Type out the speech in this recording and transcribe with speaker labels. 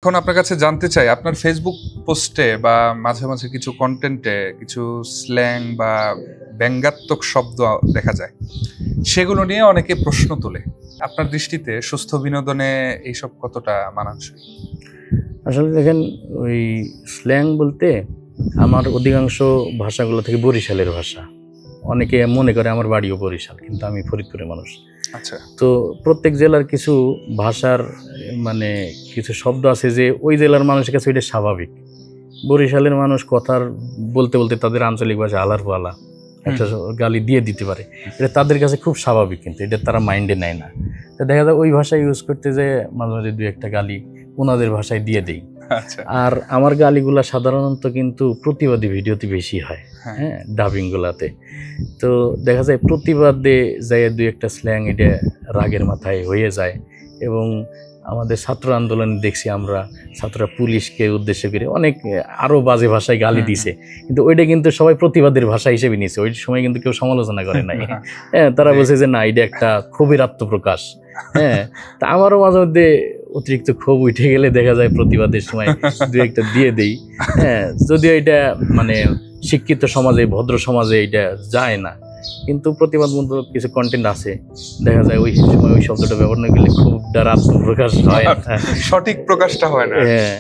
Speaker 1: এখন আপনার কাছে জানতে চাই আপনার ফেসবুক পোস্টে বা মাঝে মাঝে কিছু কন্টেন্টে কিছু স্ল্যাং বা ব্যঙ্গাত্মক শব্দ দেখা যায়, সেগুলো নিয়ে অনেকে প্রশ্ন তোলে। আপনার দৃষ্টিতে সুস্থ বিনোদনে এইসব কতটা মানানসই?
Speaker 2: আসলে দেখেন, ওই স্ল্যাং বলতে আমার অধিকাংশ ভাষাগুলো থেকে বরিশালের ভাষা। অনেকে মনে করে আমার বাড়িও বরিশাল, কিন্তু আমি ফরিদপুরের মানুষ।
Speaker 1: আচ্ছা।
Speaker 2: তো প্রত্যেক জেলার কিছু ভাষার কিছু শব্দ আছে যে ওই জেলার মানুষের কাছে ওইটা স্বাভাবিক। বরিশালের মানুষ কথার বলতে বলতে তাদের আঞ্চলিক ভাষা আলার পালা একটা গালি দিয়ে দিতে পারে, এটা তাদের কাছে খুব স্বাভাবিক, কিন্তু এটা তারা মাইন্ডে নেয় না। তো দেখা যায় ওই ভাষা ইউজ করতে যে মাঝে মাঝে দু একটা গালি ওনাদের ভাষায় দিয়ে দেই। আর আমার গালিগুলা সাধারণত কিন্তু প্রতিবাদী ভিডিওতে বেশি হয়, হ্যাঁ, ডাবিংগুলাতে। তো দেখা যায় প্রতিবাদে যায় দুই একটা স্ল্যাং এটা রাগের মাথায় হয়ে যায়। এবং আমাদের ছাত্র আন্দোলনে দেখছি আমরা ছাত্ররা পুলিশকে উদ্দেশ্য করে অনেক আরও বাজে ভাষায় গালি দিছে, কিন্তু ওইটা কিন্তু সবাই প্রতিবাদের ভাষা হিসেবে নিয়েছে। ওই সময় কিন্তু কেউ সমালোচনা করে নাই। হ্যাঁ, তারা বলছে যে না, এটা একটা ক্ষোভের আত্মপ্রকাশ। হ্যাঁ, তা আমারও মাঝে মধ্যে অতিরিক্ত ক্ষোভ উঠে গেলে দেখা যায় প্রতিবাদের সময় দু একটা দিয়ে দেই। হ্যাঁ, যদিও এটা শিক্ষিত সমাজে, ভদ্র সমাজে এটা যায় না, কিন্তু প্রতিবাদমূলক কিছু কন্টেন্ট আছে, দেখা যায় ওই সময় ওই শব্দটা ব্যবহার না করলে খুব আত্মপ্রকাশ হয়,
Speaker 1: সঠিক প্রকাশটা হয় না।
Speaker 2: হ্যাঁ।